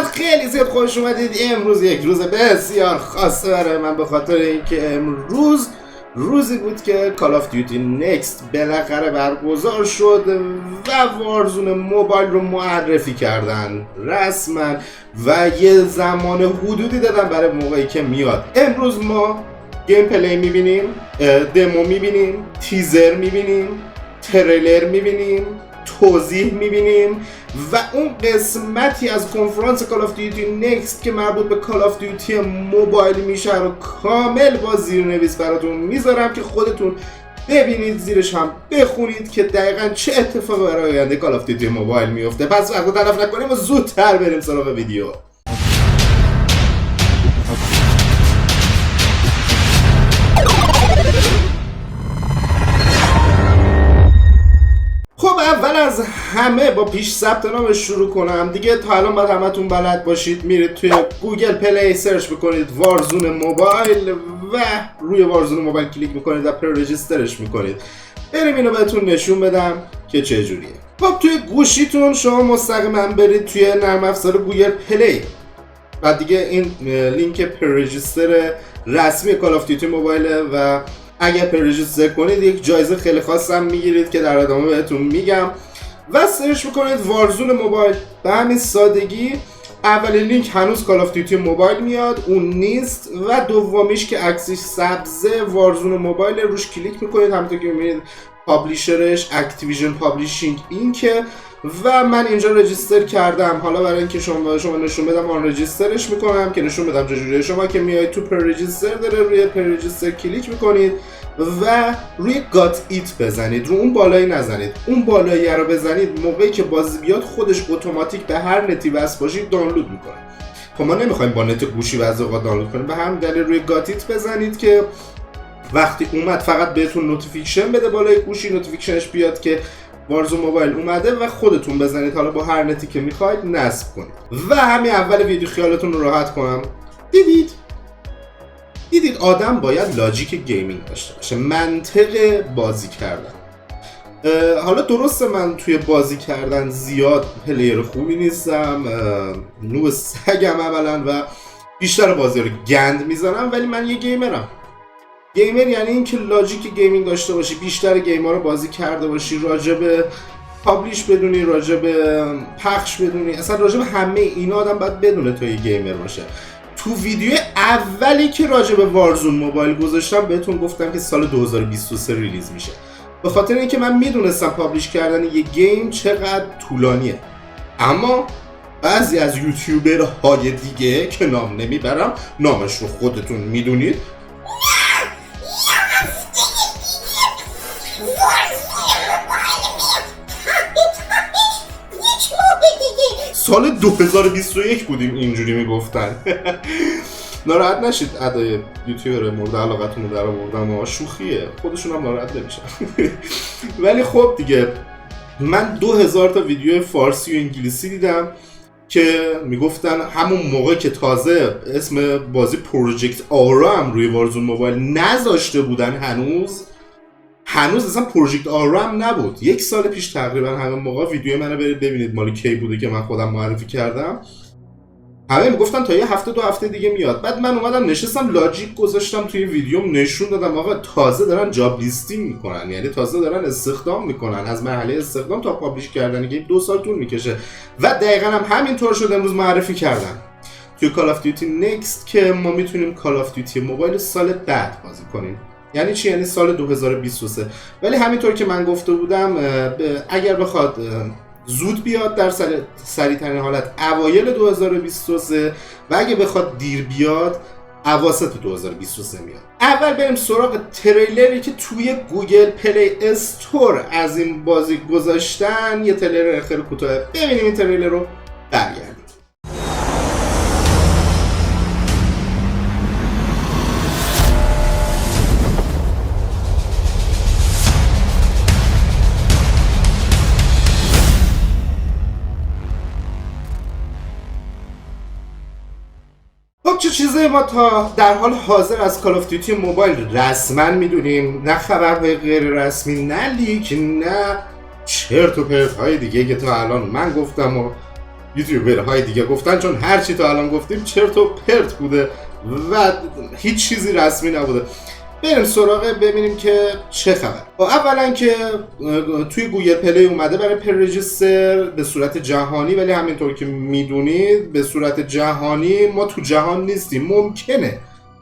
خیلی زیاد خوش اومدید. امروز یک روز بسیار خاصه برای من، به خاطر اینکه امروز روزی بود که کالاف دیوتی نکست بالاخره برگزار شد و وارزون موبایل رو معرفی کردن رسما و یه زمان حدودی دادن برای موقعی که میاد. امروز ما گیم پلی میبینیم، دمو میبینیم، تیزر میبینیم، تریلر میبینیم، توضیح میبینیم و اون قسمتی از کنفرانس کالاف دیوتی نکست که مربوط به کالاف دیوتی موبایل میشه رو کامل با زیرنویس براتون میذارم که خودتون ببینید، زیرش هم بخونید که دقیقا چه اتفاقی برای آینده کالاف دیوتی موبایل میفته. پس وقت تلف نکنیم و زودتر بریم سراغ ویدیو. خب اول از همه با پیش ثبت نام شروع کنم دیگه. تا الان باید همتون بلد باشید، میرید توی گوگل پلی سرچ بکنید وارزون موبایل و روی وارزون موبایل کلیک میکنید و پررجیسترش میکنید. بریم اینو بهتون نشون بدم که چه جوریه. خب توی گوشیتون شما مستقیما برید توی نرم افزار گوگل پلی و دیگه این لینک پررجیستر رسمی کالاف دیوتی موبایل و اگر پررجیستر کنید یک جایزه خیلی خاص هم میگیرید که در ادامه بهتون میگم و سرچ میکنید وارزون موبایل. به همین سادگی اولین لینک هنوز کالاف دیوتی موبایل میاد، اون نیست، و دومیش که عکسش سبزه وارزون موبایل، روش کلیک میکنید. همونطور که میبینید پابلیشرش اکتیویژن پابلیشینگ اینکه و من اینجا رجیستر کردم. حالا برای اینکه شما نشون بدم آن رجیسترش میکنم که نشون بدم چجوریه. شما که میایید تو پررجیستر داره، روی پررجیستر کلیک میکنید و روی گات ایت بزنید، رو اون بالایی نزنید. اون بالایی رو بزنید، موقعی که بازی بیاد خودش اتوماتیک به هر نتی وصل باشید دانلود میکنه. خب ما نمیخوایم با نت گوشی بعضی اوقات دانلود کنیم، به همین دلیل روی گات ایت بزنید که وقتی اومد فقط بهتون نوتیفیکیشن بده بالای گوشی، نوتیفیکیشنش بیاد که وارزون موبایل اومده و خودتون بزنید، حالا با هر نتی که میخواید نصب کنید. و همین اول ویدیو خیالتون رو راحت کنم. دیدید آدم باید لاجیک گیمینگ داشته باشه، منطق بازی کردن. حالا درسته من توی بازی کردن زیاد پلیر خوبی نیستم، نوب سگم عملا و بیشتر بازی رو گند میزنم، ولی من یه گیمرم. گیمر یعنی این که لاجیک گیمینگ داشته باشی، بیشتر گیم‌ها رو بازی کرده باشی، راجب پابلیش بدونی، راجب پخش بدونی، اصلا راجب همه اینا آدم باید بدونه تا یه گیمر باشه. تو ویدیو اولی که راجب وارزون موبایل گذاشتم بهتون گفتم که سال 2023 ریلیز میشه، به خاطر اینکه من میدونستم پابلیش کردن یه گیم چقدر طولانیه. اما بعضی از یوتیوبرهای دیگه که نام نمیبرم، نامش رو خودتون میدونید، سال 2021 بودیم اینجوری میگفتن. ناراحت نشید ادای یوتیوبر مورد علاقتون رو در آوردم و شوخیه، خودشون هم ناراحت نمیشن. ولی خب دیگه من 2000 تا ویدیو فارسی و انگلیسی دیدم که میگفتن همون موقع که تازه اسم بازی پروژکت آرا هم روی وارزون موبایل نذاشته بودن، هنوز اصلا پروژکت آرا هم نبود. یک سال پیش تقریبا همون موقع ویدیو منو برید ببینید مال کی بوده که من خودم معرفی کردم. همه میگفتن تا یه هفته 2 هفته دیگه میاد. بعد من اومدم نشستم لاجیک گذاشتم توی ویدیوم، نشون دادم آقا تازه دارن جاب لیستینگ میکنن، یعنی تازه دارن استخدام میکنن. از مرحله استخدام تا پابلیش کردن که 2 سال طول میکشه و دقیقاً هم همینطور شد. امروز معرفی کردن توی کالاف دیوتی نکست که ما میتونیم کالاف دیوتی موبایل سال بعد بازی کنیم. یعنی چی؟ یعنی سال 2023. ولی همینطور که من گفته بودم اگر بخواد زود بیاد در سریع‌ترین حالت اوایل 2023 و اگه بخواد دیر بیاد اواسط 2023 میاد. اول بریم سراغ تریلری که توی گوگل پلی استور از این بازی گذاشتن. یه تریلر خیلی کوتاه ببینیم این تریلر رو، برگردیم. چه چیزایی ما تا در حال حاضر از کالاف دیوتی موبایل رسما میدونیم؟ نه خبرهای غیر رسمی، نه لیک، نه چرت و پرت های دیگه که تا الان من گفتم و یوتیوبرهای دیگه گفتن، چون هر چی تا الان گفتیم چرت و پرت بوده و هیچ چیزی رسمی نبوده. بریم سراغ ببینیم که چه خبر. اولا که توی گوگل پلی اومده برای پررجیستر به صورت جهانی، ولی همینطور که میدونید به صورت جهانی ما تو جهان نیستیم.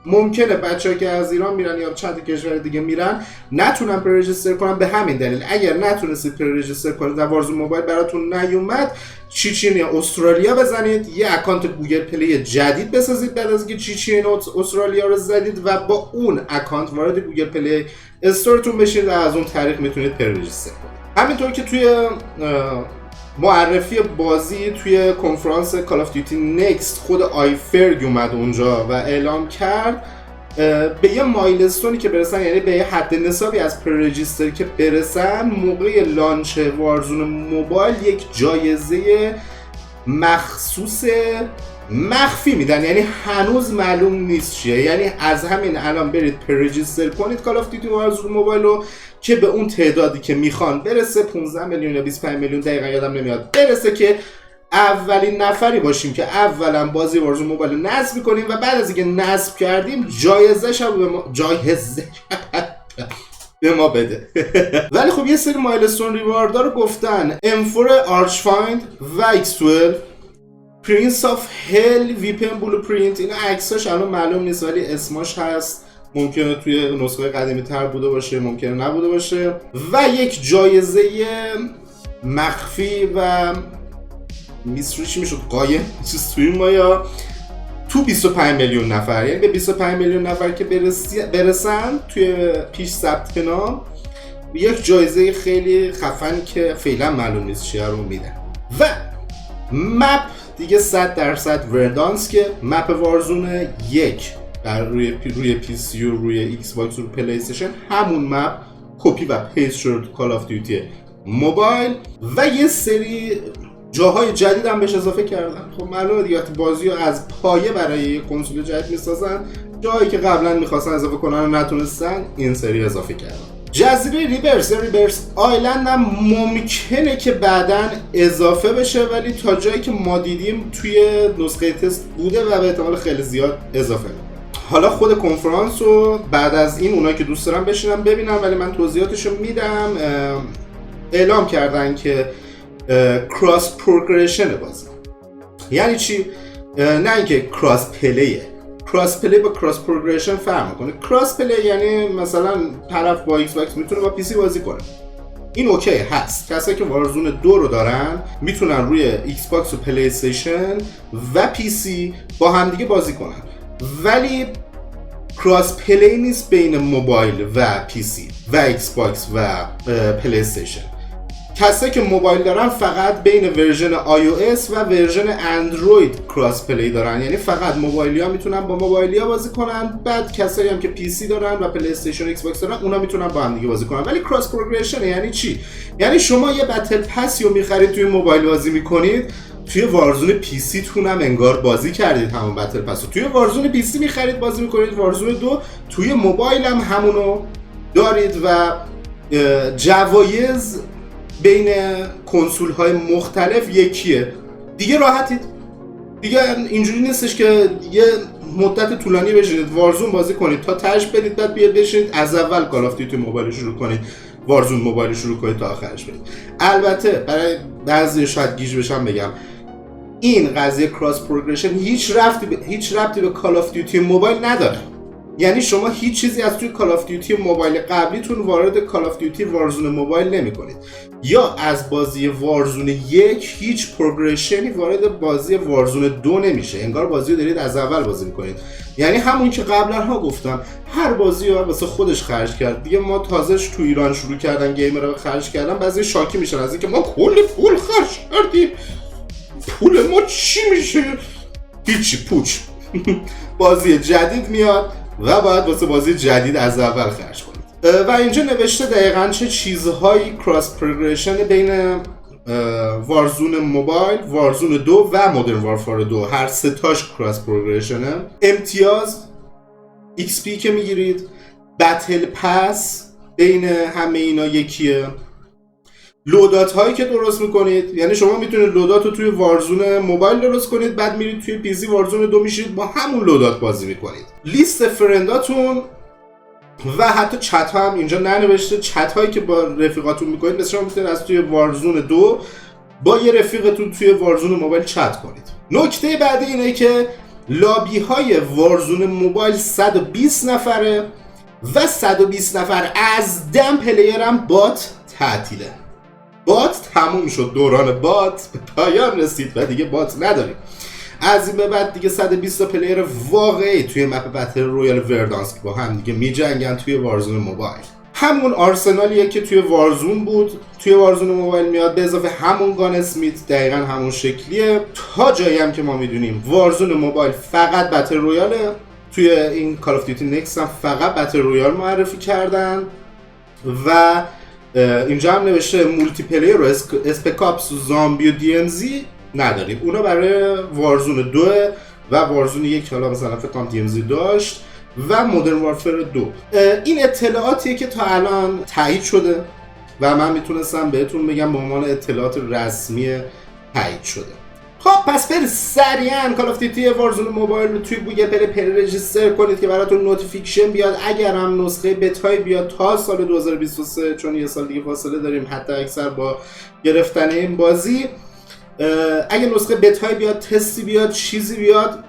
ممکنه بچه‌ها که از ایران میرن یا چند کشور دیگه میرن نتونن پررجیستر کنن. به همین دلیل اگر نتونستید پررجیستر کنید در وارزون موبایل براتون نیومد، چین یا استرالیا بزنید، یه اکانت گوگل پلی جدید بسازید بعد از اینکه چین و استرالیا رو زدید و با اون اکانت وارد گوگل پلی استورتون بشید و از اون طریق میتونید پررجیستر کنید. همینطور که توی معرفی بازی توی کنفرانس کالاف دیوتی نکست خود آیفرگ اومد اونجا و اعلام کرد به یه مایلستونی که برسن، یعنی به یه حد نصابی از پررجیستر که برسن، موقع لانچ وارزون موبایل یک جایزه مخصوص مخفی میدن. یعنی هنوز معلوم نیست چیه، یعنی از همین الان برید پررجیستر کنید کالاف دیوتی وارزون موبایل رو که به اون تعدادی که میخوان برسه، 15 میلیون یا 25 میلیون دقیقا یادم نمیاد، برسه که اولین نفری باشیم که اولا بازی وارزون موبایل نصب میکنیم و بعد از اینکه نصب کردیم جایزه به ما بده. ولی خب یه سری مایلستون ریواردا رو گفتن: M4 آرچفایند و X12 پرینس آف هل ویپن بلوپرینت. اینا عکساش الان معلوم نیست ولی اسماش هست، ممکنه توی نسخه قدیمی تر بوده باشه، ممکنه نبوده باشه. و یک جایزه مخفی و میستریش میشد قایم چیز توی مایا تو 25 میلیون نفر، یعنی به 25 میلیون نفر که برسن توی پیش ثبت نام یک جایزه خیلی خفن که فعلا معلوم نیست چیه رو میدن. و مپ دیگه 100% وردانس که مپ وارزون یک در روی پی سی و روی ایکس باکس و پلی استیشن همون مپ کپی و پیست شد تو کال آف دیوتی موبایل و یه سری جاهای جدید هم بهش اضافه کردن. خب معلومه دیگه بازی رو از پایه برای کنسول جدید میسازن، جایی که قبلا میخواستن اضافه کنن و نتونستن این سری اضافه کردن. جزیره ریبرس آیلند هم ممکنه که بعداً اضافه بشه، ولی تا جایی که ما دیدیم توی نسخه تست بوده و به احتمال خیلی زیاد اضافه میشه. حالا خود کنفرانس رو بعد از این اونایی که دوست دارن بشینن ببینن، ولی من توضیحاتشو میدم. اعلام کردن که کراس پروگرشن بازی یعنی چی؟ نه اینکه کراس پلیه. کراس پلی با کراس پروگرشن فرق میکنه. کراس پلی یعنی مثلا طرف با ایکس باکس میتونه با پی سی بازی کنه، این اوکی هست. کسایی که وارزون 2 رو دارن میتونن روی ایکس باکس و پلی استیشن و پی سی با همدیگه بازی کنن، ولی کراس پلی نیست بین موبایل و پی سی و ایکس باکس و پلی استیشن. کسایی که موبایل دارن فقط بین ورژن iOS و ورژن اندروید کراس پلی دارن، یعنی فقط موبایلیا میتونن با موبایلیا بازی کنن. بعد کسایی هم که پی سی دارن و پلی استیشن و ایکس باکس دارن اونا میتونن با هم دیگه بازی کنن. ولی کراس پروگرشن یعنی چی؟ یعنی شما یه بتل پسی رو میخرید توی موبایل بازی میکنید، توی وارزون پی سی تون هم انگار بازی کردید همون بتل پس رو. توی وارزون پی سی میخرید بازی میکنید، وارزون 2 توی موبایل هم همونو دارید و جوایز بین کنسول های مختلف یکیه. دیگه راحتید، دیگه اینجوری نیستش که یه مدت طولانی بشینید وارزون بازی کنید تا تهش برید بعد بیاد بشینید از اول کالاف دیوتی موبایل شروع کنید، وارزون موبایل شروع کنید تا آخرش برید. البته برای بعضی شاید گیج بشم بگم این قضیه کراس پروگرشن هیچ ربطی به کالاف دیوتی موبایل نداره. یعنی شما هیچ چیزی از توی کالاف دیوتی موبایل قبلیتون وارد کالاف دیوتی وارزون موبایل نمی کنید، یا از بازی وارزون 1 هیچ پروگرشنی وارد بازی وارزون 2 نمیشه، انگار بازی رو دارید از اول بازی میکنید. یعنی همون که قبلا ها گفتم هر بازی رو واسه خودش خرج کرد. دیگه ما تازهش تو ایران شروع کردن گیمر رو خرج کردن، بعضی شاکی میشن از اینکه ما کلی پول خرج کردیم، پول ما چی میشه؟ هیچی، پوچ. بازی جدید میاد و باید واسه بازی جدید از اول خرج کنید. و اینجا نوشته دقیقاً چه چیزهایی کراس پروگرشن بین وارزون موبایل، وارزون 2 و مدرن وارفار 2 هر سه تاش کراس پروگرشنه. امتیاز XP که میگیرید، بتل پس بین همه اینا یکیه، لودات هایی که درست میکنید، یعنی شما میتونید لودات رو توی وارزون موبایل درست کنید، بعد میرید توی پیزی وارزون 2 میشید با همون لودات بازی میکنید. لیست فرنداتون و حتی چت ها هم اینجا ننوشته. چت هایی که با رفیقاتون میکنید، مثلا شما میتونید از توی وارزون 2 با یه رفیقتون توی وارزون موبایل چت کنید. نکته بعدی اینه که لابی های وارزون موبایل 120 نفره و 120 نفر از دم پلیر هم بات تعطیله. بات تموم شد، دوران بات به پایان رسید و دیگه بات نداریم. از این به بعد دیگه 120 تا پلیر واقعی توی مپ بتل رویال وردانسک با هم دیگه میجنگن توی وارزون موبایل. همون آرسنالیه که توی وارزون بود توی وارزون موبایل میاد، به اضافه همون گان اسمیت دقیقا همون شکلیه. تا جایی هم که ما میدونیم وارزون موبایل فقط بتل رویاله. توی این کالاف دیوتی نکست هم فقط بتل رویال معرفی کردن و اینجا هم نوشته مولتی پلیر رو اسپکاپس و زامبی و دی ام زی نداریم. اونا برای وارزون 2 و وارزون 1 حالا مثلا فکر کنم دی ام زی داشت و مدرن وارفر 2. این اطلاعاتیه که تا الان تایید شده و من میتونستم بهتون بگم به عنوان اطلاعات رسمی تایید شده. خب پس برید سریعا کالاف دیوتی وارزون موبایل رو توی گوگل پلی رجیستر کنید که براتون نوتیفیکیشن بیاد. اگر هم نسخه بتای بیاد تا سال 2023، چون یه سال دیگه فاصله داریم حتی اکثر با گرفتن این بازی، اگه نسخه بتای بیاد، تستی بیاد، چیزی بیاد،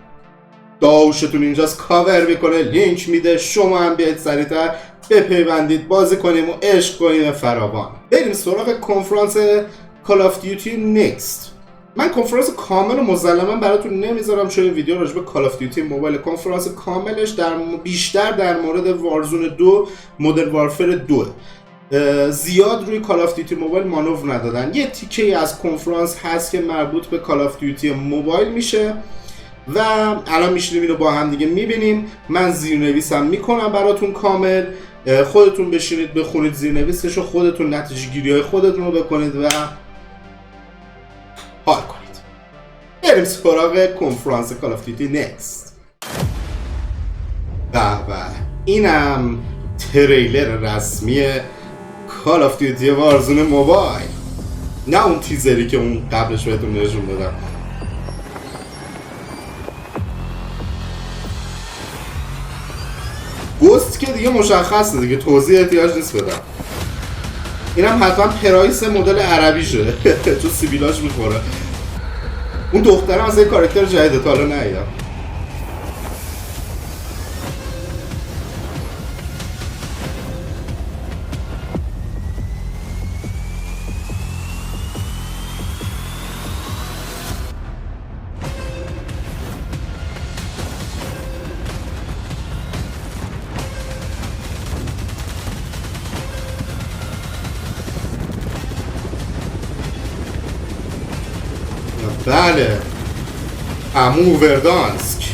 داوشتون اینجاست کاور میکنه، لینک میده، شما هم بیاید سریعتر بپیوندید، بازی کنیم و عشق کنیم فراوان. بریم سراغ کنفرانس کالاف دیوتی نکست. من کنفرانس کامل و مسلما براتون نمیذارم، چون این ویدیو راجع به کالاف دیوتی موبایل. کنفرانس کاملش بیشتر در مورد وارزون 2 مدرن وارفر 2 زیاد روی کالاف دیوتی موبایل مانور ندادن. یه تیکه از کنفرانس هست که مربوط به کالاف دیوتی موبایل میشه و الان میشینیم اینو با هم دیگه میبینیم. من زیرنویسم میکنم براتون کامل، خودتون بشینید بخونید زیرنویسش و خودتون نتیجه گیری های خودتون رو بکنید و حال کنید. بریم سراغ کنفرانس کالاف دیوتی نکست. به اینم تریلر رسمی کالاف دیوتی وارزون موبایل، نه اون تیزری که اون قبلش بهتون نشون دادم. گوست که دیگه مشخصه دیگه، توضیح احتیاج نیست بدم. اینم حتما پرایس مدل عربیشه چون سیبیلاش میخوره. اون دخترم از این کاراکتر جدیده تا حالا ندیدم. بله، عمو وردانسک.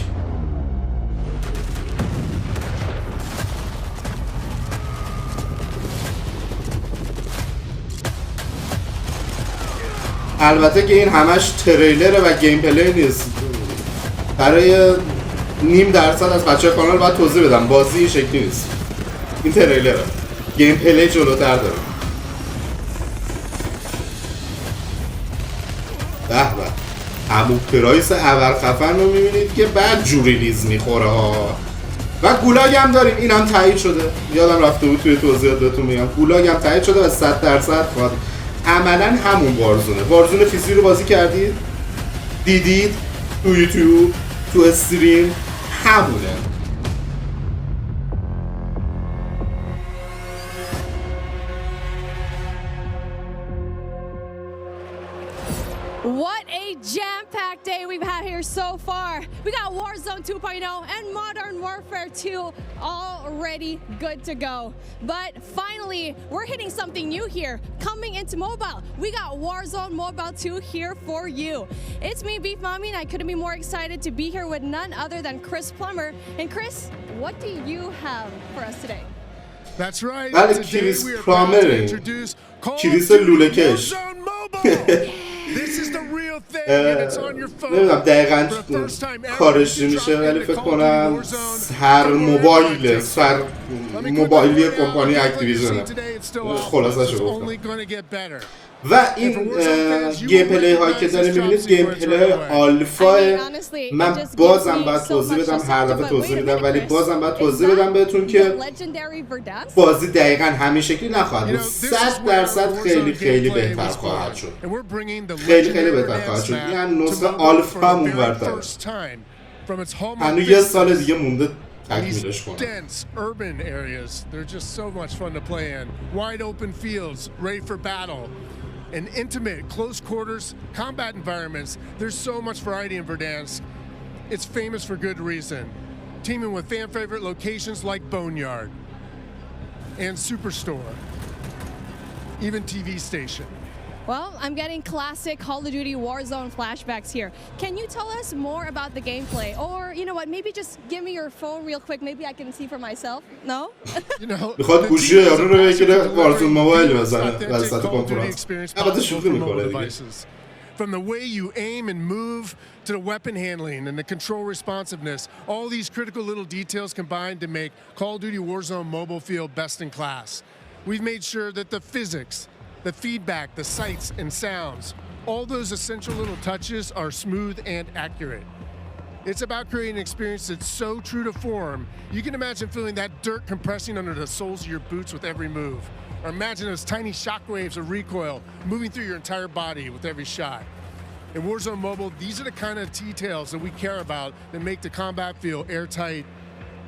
البته که این همش تریلره و گیم پلی نیست. برای نیم درصد از بچه کانال باید توضیح بدم، بازی این شکلی نیست. این تریلره، گیم پلی جلوتر داره. به عمو پرایس اول خفن رو میبینید که بعد جوری لیز میخوره ها. و گولاگ هم داریم، این هم تایید شده، یادم رفته بود توی توضیحات بهتون میگم. گولاگ هم تایید شده و 100% خواهد عملا همون وارزونه. وارزون فیزی رو بازی کردید؟ دیدید؟ تو یوتیوب؟ تو استریم؟ همونه. What a jam-packed day we've had here so far. We got Warzone 2.0 and Modern Warfare 2 already good to go. But finally, we're hitting something new here, coming into mobile. We got Warzone Mobile 2 here for you. It's me, Beef Mommy, and I couldn't be more excited to be here with none other than Chris Plummer. And Chris, what do you have for us today? That's right. That is Chris Plummer. Chris Lulekes. This is the real thing and it's on your phone. نمیدونم دقیقا کارش میشه، ولی فکر کنم سر موبایلی کمپانی اکتیویژنه. خلاصه شو گفتم. و این گیم پلی هایی که داریم میبینید گیم پلی آلفا. من بازم باید توضیح بدم، هر دفعه توضیح میدم ولی بازم باید توضیح بدم بهتون که بازی دقیقا همین شکلی نخواهد بود. 100% خیلی خیلی بهتر خواهد شد. خیلی خیلی بهتر خواهد شد. یعنی نسخه آلفا همون ورتره. هنوز یه سال دیگه مونده تکمیلش کنم. Dense urban areas. They're just so much fun to play in. Wide open fields, ready for battle. And intimate, close quarters, combat environments. There's so much variety in Verdansk. It's famous for good reason. Teaming with fan favorite locations like Boneyard and Superstore, even TV station. Well, I'm getting classic Call of Duty Warzone flashbacks here. Can you tell us more about the gameplay? Or, you know what, maybe just give me your phone real quick. Maybe I can see for myself. No? You know, میخواد گوشی یارو رو بگیره وارزون موبایل بزنه وسط کنفرانس. البته شوخی میکنه دیگه. From the way you aim and move to the weapon handling and the control responsiveness, all these critical little details combine to make Call of Duty Warzone Mobile feel best in class. We've made sure that the physics, the feedback, the sights and sounds, all those essential little touches are smooth and accurate. It's about creating an experience that's so true to form. You can imagine feeling that dirt compressing under the soles of your boots with every move. Or imagine those tiny shockwaves of recoil moving through your entire body with every shot. In Warzone Mobile, these are the kind of details that we care about that make the combat feel airtight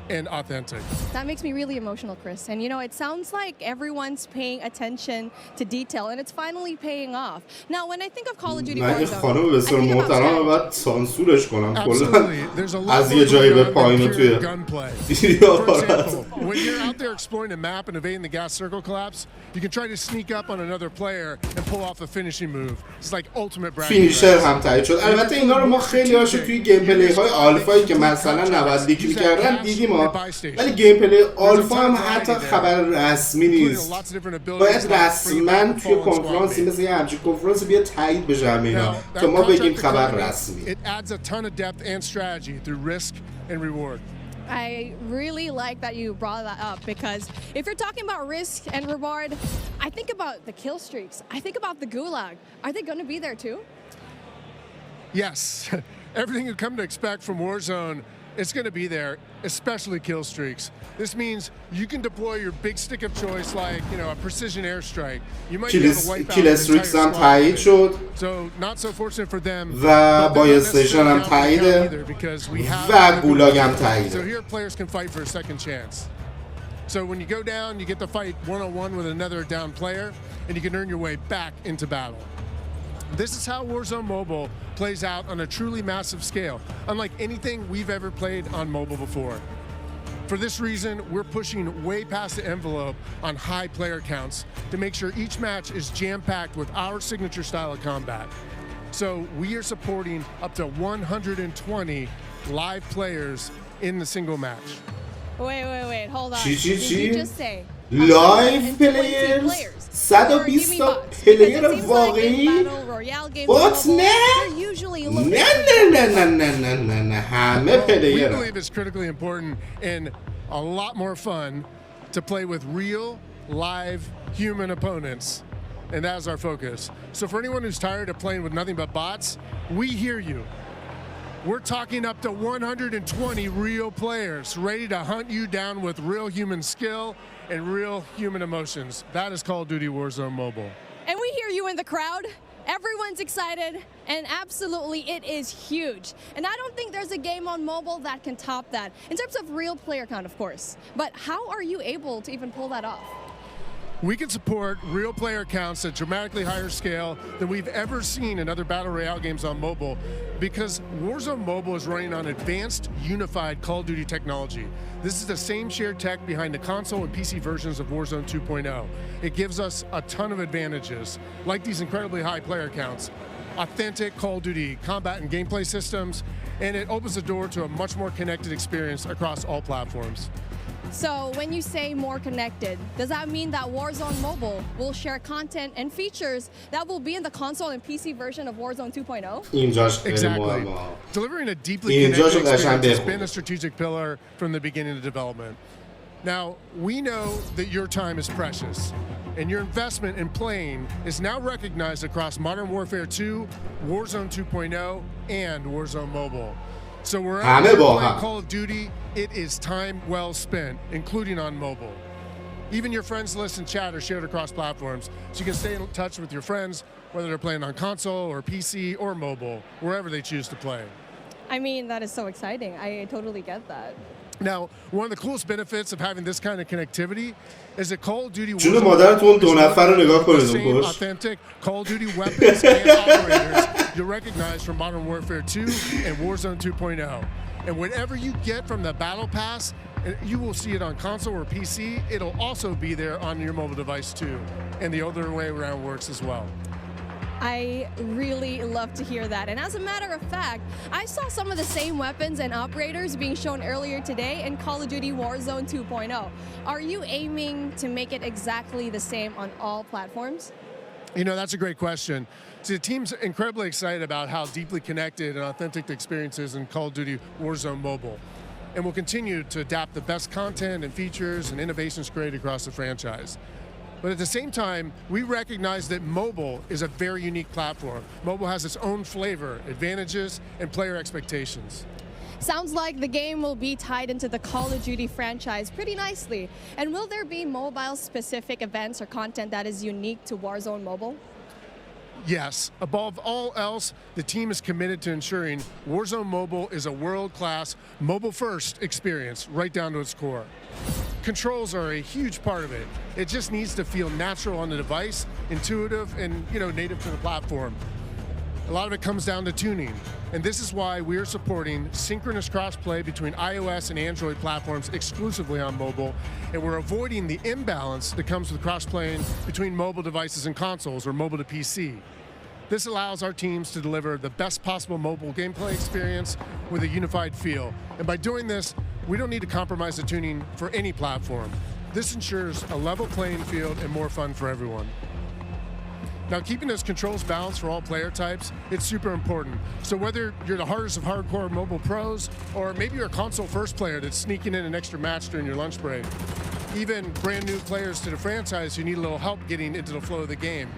and authentic. That makes me really emotional, Chris. And you know, it sounds like everyone's paying attention to detail and it's finally paying off. Now, when I think of Call of Duty Warzone, خانم بسیار محترم باید سانسورش کنم کلا از یه more جایی به to پایین include توی gunplay. ویدیو For آپارات. example, when you're out there exploring a map and evading the gas circle collapse, you can try to sneak up on another player and pull off a finishing move. It's like ultimate bragging فینیشر rights. هم تایید شد. البته اینا رو ما خیلی هاشو توی گیم پلی های آلفایی که مثلا 90 لیک می‌کردن دیدیم ولی گیم پلی آلفا هم حتی خبر رسمی نیست. باید رسما توی کنفرانسی مثل یه همچین کنفرانسی بیا تایید بشه همه اینا تا ما بگیم خبر رسمی. It adds a ton of depth and strategy through risk and reward. I really like that you brought that up because if you're talking about risk and reward, I think about the kill streaks. I think about the gulag. Are they going to be there too? Yes, everything you come to expect from Warzone, it's going to be there, especially kill streaks. This means you can deploy your big stick of choice like, you know, a precision airstrike. You might be able to wipe out kill an streaks entire هم squad. تایید شد So not so fortunate for them. و but با they're not استیشن هم necessarily out تاییده either because we have و گولاگ هم So تاییده. here players can fight for a second chance. So when you go down, you get to fight one-on-one with another down player, and you can earn your way back into battle. This is how Warzone Mobile plays out on a truly massive scale, unlike anything we've ever played on mobile before. For this reason, we're pushing way past the envelope on high player counts to make sure each match is jam-packed with our signature style of combat. So we are supporting up to 120 live players in the single match. Wait, hold on. چی؟ Did you just say لایف 120 پلیرز players? 120 تا Because پلیر it seems like واقعی in battle royale games بات on mobile, نه they're usually a little نه همه We پلیر believe it's critically important and a lot more fun to play with real, live, human opponents. And that is our focus. So for anyone who's tired of playing with nothing but bots, we hear you. We're talking up to 120 real players ready to hunt you down with real human skill and real human emotions. That is Call of Duty Warzone Mobile. And we hear you in the crowd. Everyone's excited, and absolutely it is huge. And I don't think there's a game on mobile that can top that, in terms of real player count, of course. But how are you able to even pull that off? We can support real player counts at dramatically higher scale than we've ever seen in other Battle Royale games on mobile because Warzone Mobile is running on advanced, unified Call of Duty technology. This is the same shared tech behind the console and PC versions of Warzone 2.0. It gives us a ton of advantages, like these incredibly high player counts, authentic Call of Duty combat and gameplay systems, and it opens the door to a much more connected experience across all platforms. So when you say more connected, does that mean that Warzone Mobile will share content and features that will be in the console and PC version of Warzone 2.0? اینجاش خیلی Exactly. مهمه. Delivering a deeply اینجاشو connected قشنگ experience has بخون. been a strategic pillar from the beginning of development. Now, we know that your time is precious. and your investment in playing is now recognized across Modern Warfare 2, Warzone 2.0, and Warzone Mobile. So wherever you're playing Call of Duty, it is time well spent, including on mobile. Even your friends list and chat are shared across platforms, so you can stay in touch with your friends, whether they're playing on console or PC or mobile, wherever they choose to play. I mean, that is so exciting. I totally get that. Now, one of the coolest benefits of having this kind of connectivity is that Call of Duty جون مادرتون دو نفر رو نگاه کنید same اون authentic Call of Duty weapons and operators you'll recognize from Modern Warfare 2 and Warzone 2.0. And whatever you get from the Battle Pass, you will see it on console or PC. It'll also be there on your mobile device too. And the other way around works as well. I really love to hear that. And as a matter of fact, I saw some of the same weapons and operators being shown earlier today in Call of Duty Warzone 2.0. Are you aiming to make it exactly the same on all platforms? You know, that's a great question. See, the team's incredibly excited about how deeply connected and authentic the experience is in Call of Duty Warzone Mobile. And we'll continue to adapt the best content and features and innovations created across the franchise. But at the same time, we recognize that mobile is a very unique platform. Mobile has its own flavor, advantages, and player expectations. Sounds like the game will be tied into the Call of Duty franchise pretty nicely. And will there be mobile-specific events or content that is unique to Warzone Mobile? Yes. Above all else, the team is committed to ensuring Warzone Mobile is a world-class, mobile-first experience right down to its core. Controls are a huge part of it. It just needs to feel natural on the device, intuitive, and native to the platform. A lot of it comes down to tuning, and this is why we are supporting synchronous crossplay between iOS and Android platforms exclusively on mobile, and we're avoiding the imbalance that comes with crossplaying between mobile devices and consoles or mobile to PC. This allows our teams to deliver the best possible mobile gameplay experience with a unified feel. And by doing this, we don't need to compromise the tuning for any platform. This ensures a level playing field and more fun for everyone. Now, keeping those controls balanced for all player types, it's super important. So whether you're the hardest of hardcore mobile pros, or maybe you're a console first player that's sneaking in an extra match during your lunch break, even brand new players to the franchise who need a little help getting into the flow of the game,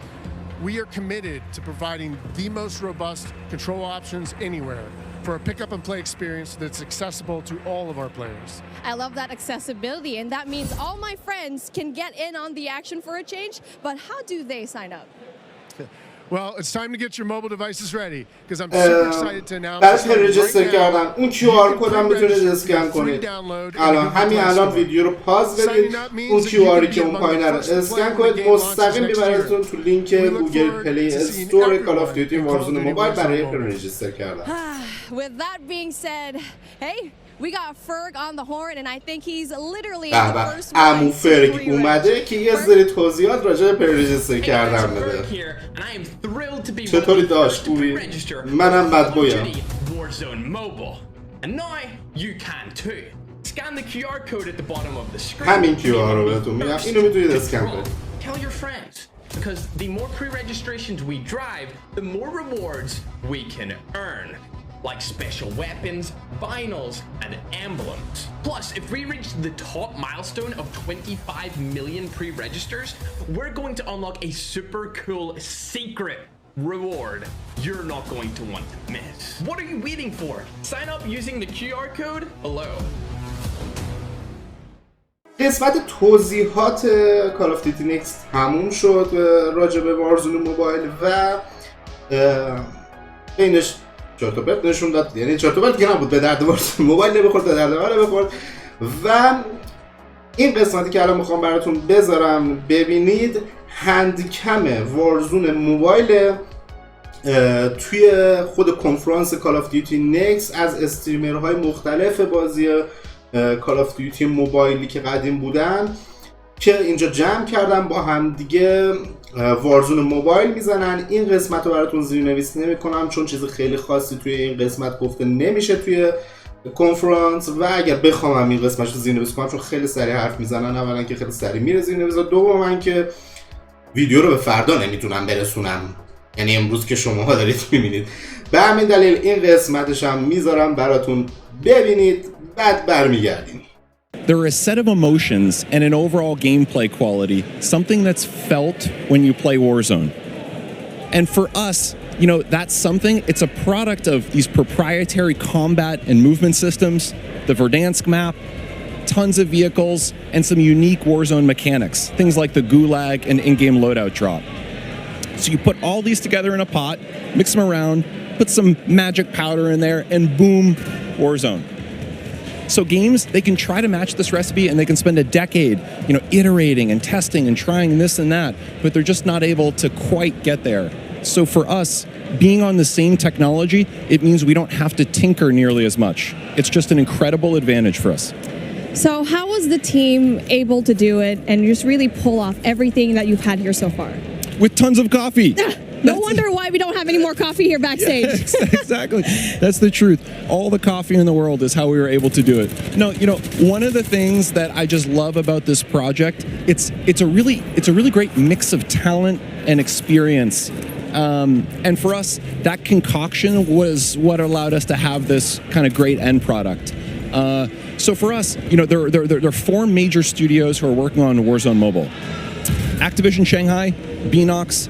we are committed to providing the most robust control options anywhere for a pick up and play experience that's accessible to all of our players. I love that accessibility, and that means all my friends can get in on the action for a change, but how do they sign up? Well, it's time to get your mobile devices ready because I'm super excited to announce بعد رجیستر کردن اون QR کد هم میتونید اسکن کنید. همین الان ویدیو رو پاز بدید، اون QR که اون پایین رو اسکن کنید، مستقیم میبرتون تو لینک گوگل پلی استور کال آف دیوتی وارزون موبایل برای رجیستر کردن. With that being said, hey, we got Ferg on the horn, and I think he's literally the first one. عمو فرگ اومده که یه سری توضیحات راجع به رجیستر کردن بده. چطوری داشت خوبی؟ منم مدبویم. Warzone Mobile, and now you can too. Scan the QR code at the bottom of the screen. همین QR رو بهتون میگم، اینو میتونید اسکن کنید. Tell your friends, because the more pre-registrations we drive, the more rewards we can earn. Like special weapons, vinyls, and emblems. Plus, if we reach the top milestone of 25 million pre-registers, we're going to unlock a super cool secret reward you're not going to want to miss. What are you waiting for? Sign up using the QR code below. قسمت توضیحات کال آف دیوتی نکست تموم شد راجع به وارزون موبایل و بینش چرت و پرت نشون داد، یعنی چرت و پرت که نبود، به درد وارزون موبایل نمیخورد، به درد من نمیخورد. و این قسمتی که الان میخوام براتون بذارم ببینید هندکم وارزون موبایل توی خود کنفرانس کال آف دیوتی نکست از استریمرهای مختلف بازی کال آف دیوتی موبایلی که قدیم بودن که اینجا جمع کردن با هم دیگه وارزون موبایل میزنن. این قسمت رو براتون زیرنویس نمی‌کنم چون چیز خیلی خاصی توی این قسمت گفته نمیشه توی کنفرانس و اگر بخوام این قسمتش رو زیرنویس کنم چون خیلی سریع حرف میزنن، اولا که خیلی سریع میره زیرنویس، دوما که ویدیو رو به فردا نمیتونم برسونم، یعنی امروز که شماها دارید میبینید. به همین دلیل این قسمتش هم میذارم براتون ببینید، بعد برمیگردیم. there are a set of emotions and an overall gameplay quality, something that's felt when you play Warzone. And for us, that's something, it's a product of these proprietary combat and movement systems, the Verdansk map, tons of vehicles, and some unique Warzone mechanics, things like the gulag and in-game loadout drop. So you put all these together in a pot, mix them around, put some magic powder in there, and boom, Warzone. So games, they can try to match this recipe and they can spend a decade, iterating and testing and trying this and that, but they're just not able to quite get there. So for us, being on the same technology, it means we don't have to tinker nearly as much. It's just an incredible advantage for us. So how was the team able to do it and just really pull off everything that you've had here so far? With tons of coffee. No wonder why we don't have any more coffee here backstage. Yeah, exactly. That's the truth. All the coffee in the world is how we were able to do it. No, one of the things that I just love about this project, it's a really great mix of talent and experience. And for us, that concoction was what allowed us to have this kind of great end product. So for us, there are 4 major studios who are working on Warzone Mobile. Activision Shanghai, Beanox,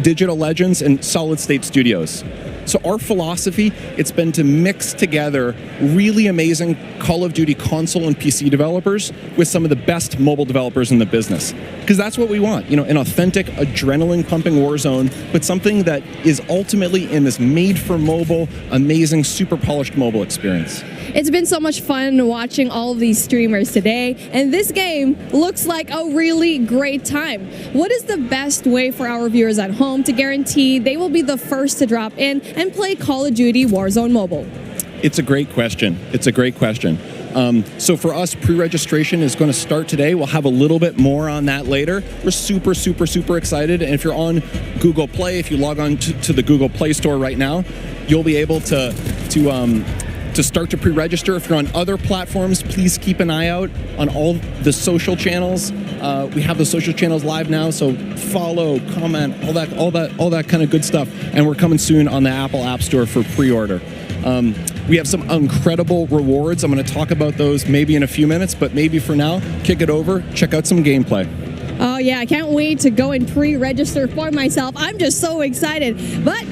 Digital Legends, and Solid State Studios. So our philosophy, it's been to mix together really amazing Call of Duty console and PC developers with some of the best mobile developers in the business. Because that's what we want, an authentic, adrenaline-pumping Warzone, but something that is ultimately in this made-for-mobile, amazing, super polished mobile experience. It's been so much fun watching all of these streamers today, and this game looks like a really great time. What is the best way for our viewers at home to guarantee they will be the first to drop in and play Call of Duty Warzone Mobile? It's a great question. So for us, pre-registration is going to start today. We'll have a little bit more on that later. We're super, super, super excited. And if you're on Google Play, if you log on to the Google Play Store right now, you'll be able to start to pre-register. If you're on other platforms, please keep an eye out on all the social channels. We have the social channels live now, so follow, comment, all that kind of good stuff. And we're coming soon on the Apple App Store for pre-order. We have some incredible rewards. I'm going to talk about those maybe in a few minutes, but maybe for now, kick it over, check out some gameplay. Oh yeah, I can't wait to go and pre-register for myself. I'm just so excited. But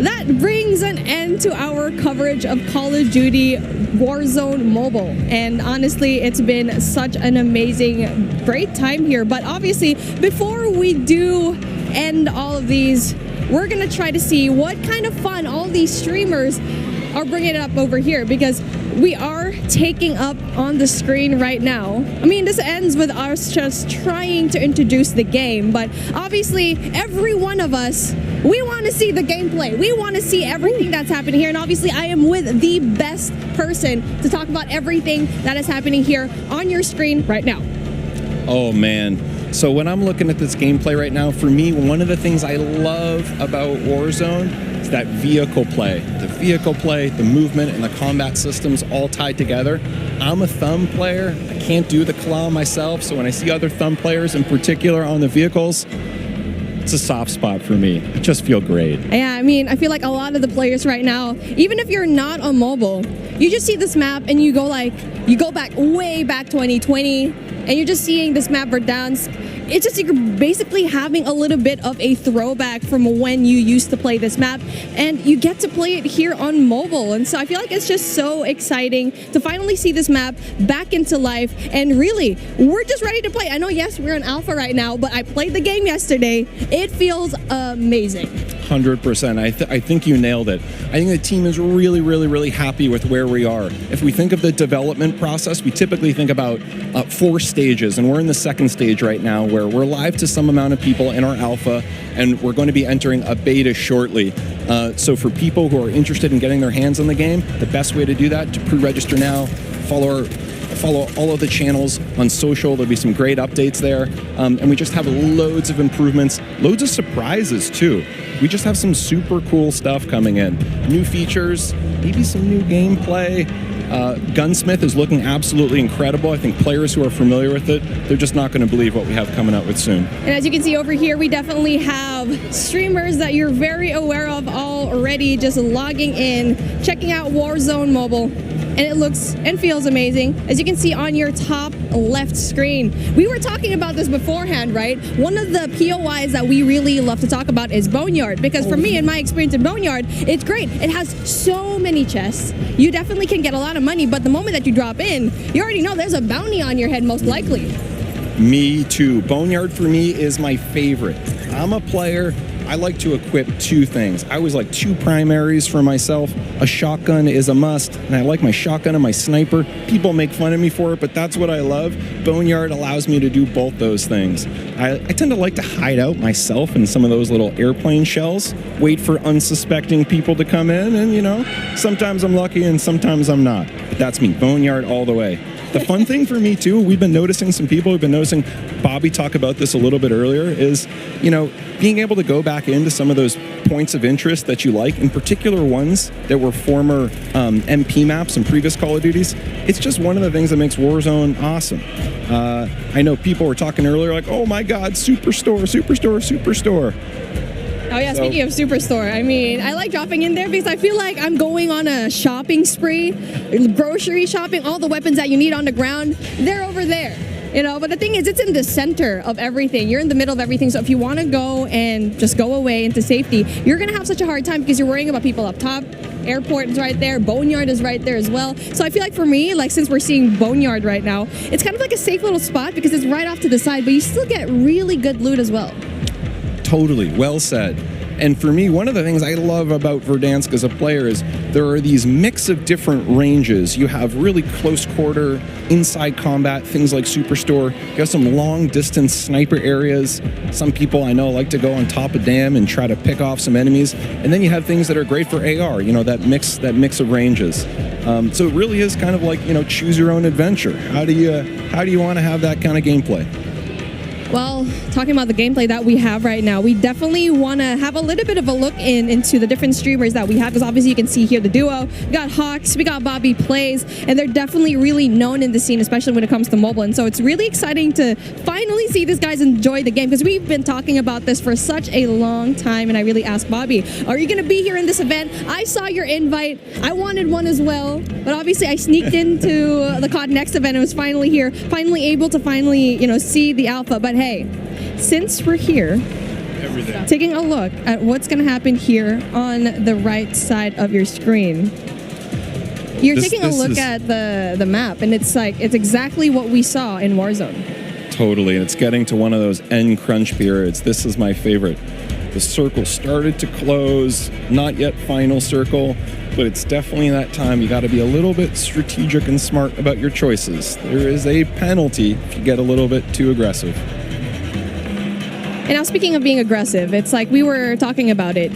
that brings an end to our coverage of Call of Duty Warzone Mobile. And honestly, it's been such an amazing, great time here. But obviously, before we do end all of these, we're going to try to see what kind of fun all these streamers are bringing it up over here, because we are taking up on the screen right now. I mean, this ends with us just trying to introduce the game, but obviously every one of us, we want to see the gameplay. We want to see everything that's happening here, and obviously I am with the best person to talk about everything that is happening here on your screen right now. Oh man. So when I'm looking at this gameplay right now, for me, one of the things I love about Warzone is that vehicle play. The vehicle play, the movement, and the combat systems all tied together. I'm a thumb player. I can't do the claw myself, so when I see other thumb players, in particular on the vehicles, it's a soft spot for me. It just feels great. Yeah, I mean, I feel like a lot of the players right now, even if you're not on mobile, you just see this map and you go back way back 2020, and you're just seeing this map Verdansk. It's just you're basically having a little bit of a throwback from when you used to play this map, and you get to play it here on mobile. And so I feel like it's just so exciting to finally see this map back into life, and really, we're just ready to play. I know, yes, we're in alpha right now, but I played the game yesterday. It feels amazing. 100%. I think you nailed it. I think the team is really, really, really happy with where we are. If we think of the development process, we typically think about 4 stages, and we're in the second stage right now, where we're live to some amount of people in our alpha, and we're going to be entering a beta shortly. So for people who are interested in getting their hands on the game, the best way to do that, to pre-register now, follow all of the channels on social. There'll be some great updates there. And we just have loads of improvements, loads of surprises too. We just have some super cool stuff coming in. New features, maybe some new gameplay. Gunsmith is looking absolutely incredible. I think players who are familiar with it, they're just not going to believe what we have coming out with soon. And as you can see over here, we definitely have streamers that you're very aware of already just logging in, checking out Warzone Mobile. and it looks and feels amazing, as you can see on your top left screen. We were talking about this beforehand, right? One of the POIs that we really love to talk about is Boneyard, because for me, in my experience in Boneyard, it's great. It has so many chests. You definitely can get a lot of money, but the moment that you drop in, you already know there's a bounty on your head, most likely. Me too. Boneyard for me is my favorite. I'm a player. I like to equip two things. I always like two primaries for myself. A shotgun is a must, and I like my shotgun and my sniper. People make fun of me for it, but that's what I love. Boneyard allows me to do both those things. I tend to like to hide out myself in some of those little airplane shells, wait for unsuspecting people to come in, and you know, sometimes I'm lucky and sometimes I'm not. But that's me, Boneyard all the way. The fun thing for me too, we've been noticing Bobby talk about this a little bit earlier, is, you know, being able to go back into some of those points of interest that you like, in particular ones that were former MP maps and previous Call of Duties. It's just one of the things that makes Warzone awesome. I know people were talking earlier like, oh my God, Superstore. Oh yeah, speaking of Superstore, I mean, I like dropping in there because I feel like I'm going on a shopping spree, grocery shopping, all the weapons that you need on the ground, they're over there. You know, but the thing is, it's in the center of everything. You're in the middle of everything. So if you want to go and just go away into safety, you're going to have such a hard time because you're worrying about people up top. Airport is right there. Boneyard is right there as well. So I feel like for me, like since we're seeing Boneyard right now, it's kind of like a safe little spot because it's right off to the side, but you still get really good loot as well. Totally, well said. And for me, one of the things I love about Verdansk as a player is there are these mix of different ranges. You have really close quarter, inside combat, things like Superstore. You have some long distance sniper areas. Some people I know like to go on top of dam and try to pick off some enemies. And then you have things that are great for AR, you know, that mix of ranges. So it really is kind of like, you know, choose your own adventure. How do you want to have that kind of gameplay? Well, talking about the gameplay that we have right now, we definitely want to have a little bit of a look into the different streamers that we have, because obviously you can see here the duo. We got Hawks, we got Bobby Plays, and they're definitely really known in the scene, especially when it comes to mobile. And so it's really exciting to finally see these guys enjoy the game, because we've been talking about this for such a long time. And I really asked Bobby, are you going to be here in this event? I saw your invite. I wanted one as well, but obviously I sneaked into the COD Next event and was finally here, finally able to you know, see the alpha. But hey, since we're here, taking a look at what's going to happen here on the right side of your screen, you're taking a look at the map, and it's like, it's exactly what we saw in Warzone. Totally, and it's getting to one of those end crunch periods. This is my favorite. The circle started to close, not yet final circle, but it's definitely that time you got to be a little bit strategic and smart about your choices. There is a penalty if you get a little bit too aggressive. And now, speaking of being aggressive, it's like we were talking about it.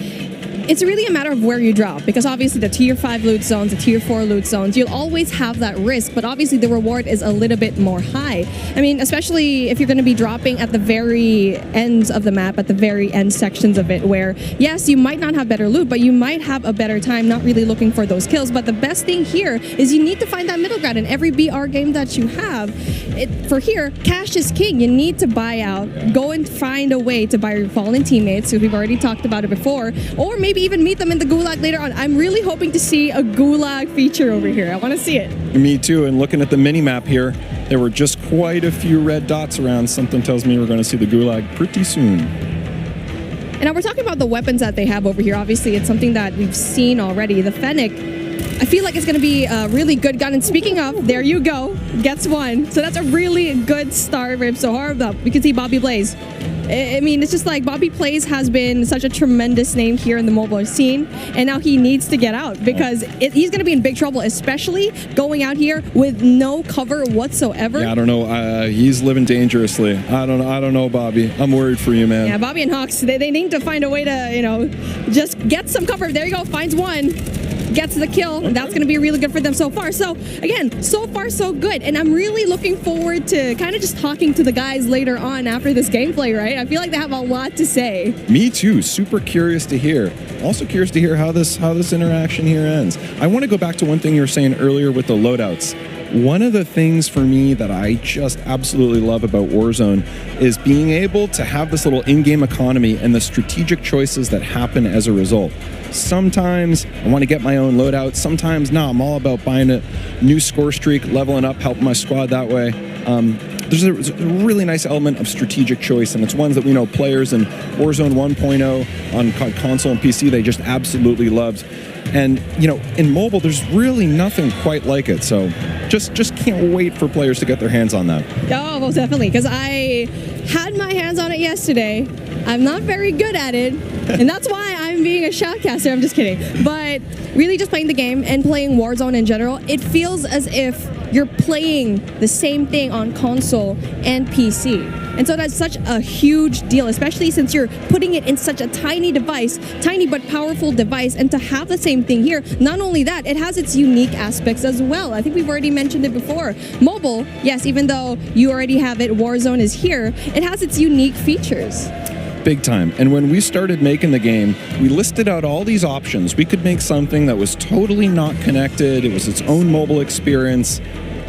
It's really a matter of where you drop, because obviously the tier 5 loot zones, the tier 4 loot zones, you'll always have that risk, but obviously the reward is a little bit more high. I mean, especially if you're going to be dropping at the very ends of the map, at the very end sections of it, where yes, you might not have better loot, but you might have a better time not really looking for those kills. But the best thing here is you need to find that middle ground in every BR game that you have. For here, cash is king. You need to buy out, go and find a way to buy your fallen teammates, who we've already talked about it before, or maybe even meet them in the gulag later on. I'm really hoping to see a gulag feature over here. I want to see it. Me too. And looking at the mini map here, there were just quite a few red dots around. Something tells me we're going to see the gulag pretty soon. And now we're talking about the weapons that they have over here. Obviously, it's something that we've seen already. The Fennec, I feel like it's going to be a really good gun. And speaking of, there you go, gets one. So that's a really good start for him. So hard up. We can see Bobby Blaze. I mean, it's just like Bobby Plays has been such a tremendous name here in the mobile scene, and now he needs to get out, because he's going to be in big trouble, especially going out here with no cover whatsoever. Yeah, I don't know. He's living dangerously. I don't know, Bobby. I'm worried for you, man. Yeah, Bobby and Hawks, they need to find a way to, you know, just get some cover. There you go, finds one. Gets the kill. That's going to be really good for them so far. So again, so far so good, and I'm really looking forward to kind of just talking to the guys later on after this gameplay, right? I feel like they have a lot to say. Me too. Super curious to hear. Also curious to hear how this interaction here ends. I want to go back to one thing you were saying earlier with the loadouts. One of the things for me that I just absolutely love about Warzone is being able to have this little in-game economy and the strategic choices that happen as a result. Sometimes I want to get my own loadout. Sometimes, no, I'm all about buying a new score streak, leveling up, helping my squad that way. There's a really nice element of strategic choice, and it's ones that we know players in Warzone 1.0 on console and PC, they just absolutely loved. And, you know, in mobile, there's really nothing quite like it. So just can't wait for players to get their hands on that. Oh, most definitely, because I had my hands on it yesterday. I'm not very good at it, and that's why I'm being a shoutcaster. I'm just kidding. But really just playing the game and playing Warzone in general, it feels as if you're playing the same thing on console and PC. And so that's such a huge deal, especially since you're putting it in such a tiny device, tiny but powerful device, and to have the same thing here, not only that, it has its unique aspects as well. I think we've already mentioned it before. Mobile, yes, even though you already have it, Warzone is here, it has its unique features. Big time. And when we started making the game, we listed out all these options. We could make something that was totally not connected. It was its own mobile experience,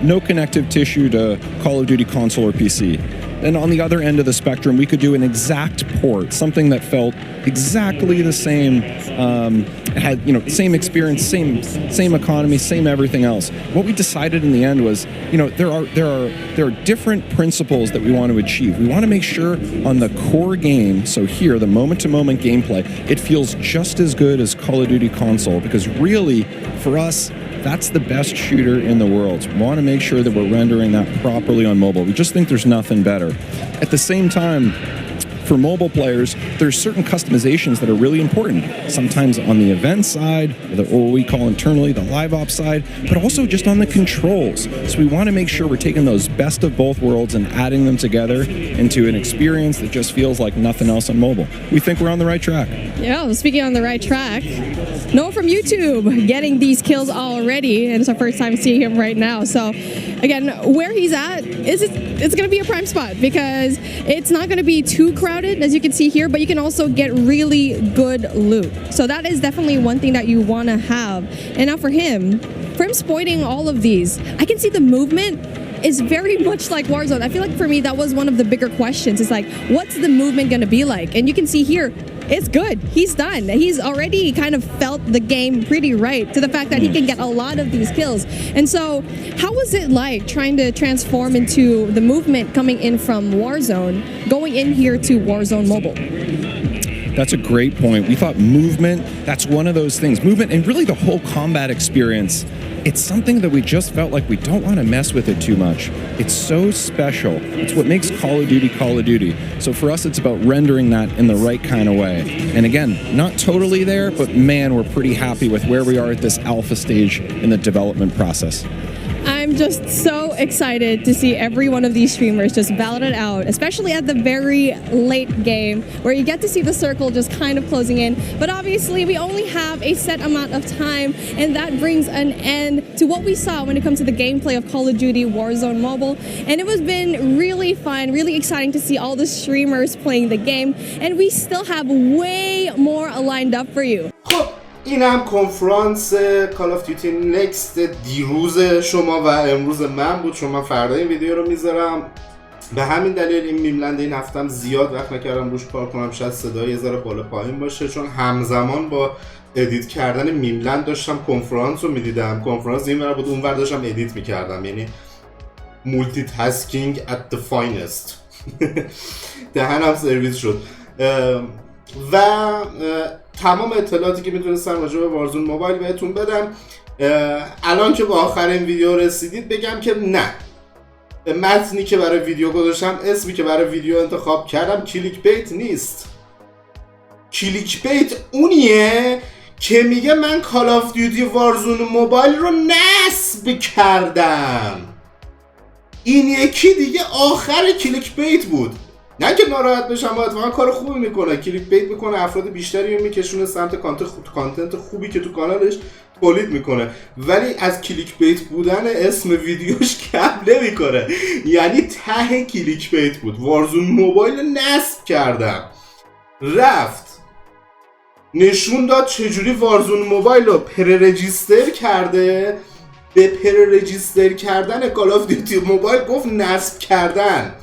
no connective tissue to Call of Duty console or PC. And on the other end of the spectrum, we could do an exact port, something that felt exactly the same, had, you know, same experience, same economy, same everything else. What we decided in the end was, you know, there are different principles that we want to achieve. We want to make sure on the core game, so here, the moment-to-moment gameplay, it feels just as good as Call of Duty console, because really, for us, that's the best shooter in the world. We want to make sure that we're rendering that properly on mobile. We just think there's nothing better. At the same time, for mobile players, there's certain customizations that are really important. Sometimes on the event side, or what we call internally the live ops side, but also just on the controls. So we want to make sure we're taking those best of both worlds and adding them together into an experience that just feels like nothing else on mobile. We think we're on the right track. Yeah, well, speaking on the right track, Noah from YouTube getting these kills already, and it's our first time seeing him right now. So again, where he's at, it's going to be a prime spot because it's not going to be too crowded, as you can see here, but you can also get really good loot. So that is definitely one thing that you want to have. And now for him exploiting all of these, I can see the movement is very much like Warzone. I feel like for me, that was one of the bigger questions. It's like, what's the movement going to be like? And you can see here, it's good. He's done. He's already kind of felt the game pretty right to the fact that he can get a lot of these kills. And so how was it like trying to transform into the movement coming in from Warzone, going in here to Warzone Mobile? That's a great point. We thought movement, that's one of those things. Movement and really the whole combat experience, it's something that we just felt like we don't want to mess with it too much. It's so special. It's what makes Call of Duty Call of Duty. So for us, it's about rendering that in the right kind of way. And again, not totally there, but man, we're pretty happy with where we are at this alpha stage in the development process. I'm just so excited to see every one of these streamers just battle it out, especially at the very late game where you get to see the circle just kind of closing in. But obviously we only have a set amount of time, and that brings an end to what we saw when it comes to the gameplay of Call of Duty Warzone Mobile. And it has been really fun, really exciting to see all the streamers playing the game, and we still have way more lined up for you. این هم کنفرانس کالاف دیوتی نکست دیروز شما و امروز من بود، چون من فردا این ویدیو رو میذارم. به همین دلیل این میملند این هفتم زیاد وقت نکردم روش کار کنم، شاید صدای یه ذره بالا پایین باشه، چون همزمان با ادیت کردن میملند داشتم کنفرانس رو میدیدم. کنفرانس این ور بود، اون ور داشتم ادیت میکردم، یعنی مولتی تاسکینگ at the finest. دهنم سرویس شد. و تمام اطلاعاتی که میتونستم راجع به وارزون موبایل بهتون بدم. الان که به آخرین ویدیو رسیدید بگم که نه، متنی که برای ویدیو گذاشتم، اسمی که برای ویدیو انتخاب کردم کلیک بیت نیست. کلیک بیت اونیه که میگه من کالاف دیوتی وارزون موبایل رو نصب کردم. این یکی دیگه آخر کلیک بیت بود. نه که ناراحت بشم، اتفاقا کار خوبی میکنه، کلیک بیت میکنه، افراد بیشتری رو میکشونه سمت کانتنت خوبی که تو کانالش تولید میکنه، ولی از کلیک بیت بودن اسم ویدیوش کم نمیکنه. یعنی ته کلیک بیت بود. وارزون موبایل نصب کردم، رفت نشون داد چجوری وارزون موبایل رو پررجیستر کرده. به پررجیستر کردن کالاف دیوتی موبایل گفت نصب کردن.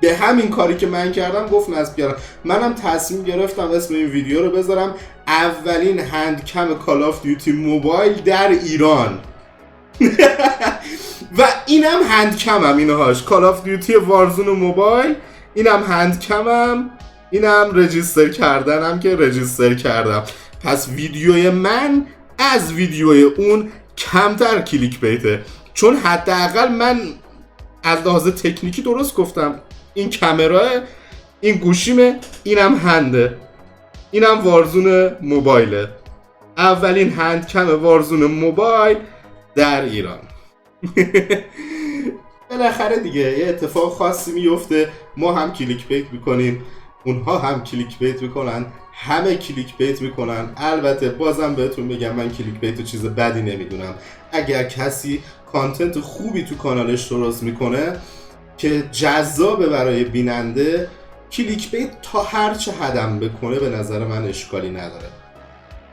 به همین کاری که من کردم گفت نصب کردم. منم تصمیم گرفتم اسم این ویدیو رو بذارم اولین هندکم کالاف دیوتی موبایل در ایران. و اینم هندکمم، اینهاش کالاف دیوتی وارزون موبایل، اینم هندکمم، اینم رجیستر کردنم که رجیستر کردم. پس ویدیوی من از ویدیوی اون کمتر کلیک بیته، چون حداقل من از لحاظ تکنیکی درست گفتم. این کامرا، این گوشیمه، اینم هنده، اینم وارزون موبایله. اولین هندکم وارزون موبایل در ایران. بالاخره دیگه یه اتفاق خاصی میفته، ما هم کلیک بیت میکنیم، اونها هم کلیک بیت میکنن، همه کلیک بیت میکنن. البته بازم بهتون میگم من کلیک بیت چیز بدی نمیدونم. اگر کسی کانتنت خوبی تو کانالش درست میکنه که جذابه برای بیننده، کلیک بیت تا هر چه حدم بکنه به نظر من اشکالی نداره.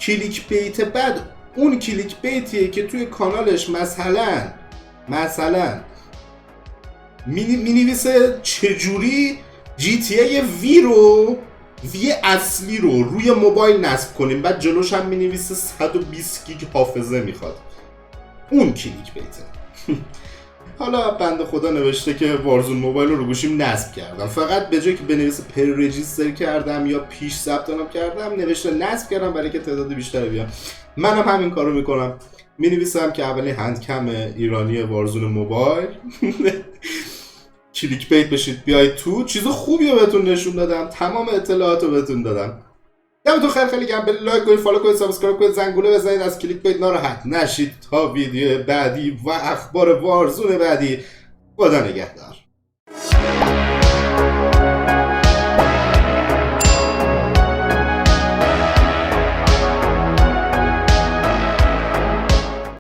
کلیک بیت بد اون کلیک بیتیه که توی کانالش مثلا مینویسه چجوری GTA وی اصلی رو روی موبایل نصب کنیم، بعد جلوش هم مینویسه 120 گیگ حافظه میخواد. اون کلیک بیته. حالا بنده خدا نوشته که وارزون موبایل رو گوشیم نصب کردم، فقط به جای که بنویسه پر رجیستر کردم یا پیش ثبت نام کردم، نوشته نصب کردم برای که تعداد بیشتری بیام. منم همین کارو میکنم، مینویسم که اولین هندکم ایرانی وارزون موبایل. کلیک بیت بشید بیاید تو. چیز خوبی رو بهتون نشون دادم، تمام اطلاعات رو بهتون دادم. دمتون خیلی گرم. به لایک کنید، فالو کنید، سابسکرایب کنید، زنگوله بزنید، از کلیک بیت ناراحت نشید. تا ویدیو بعدی و اخبار وارزون بعدی، خدا نگهدار.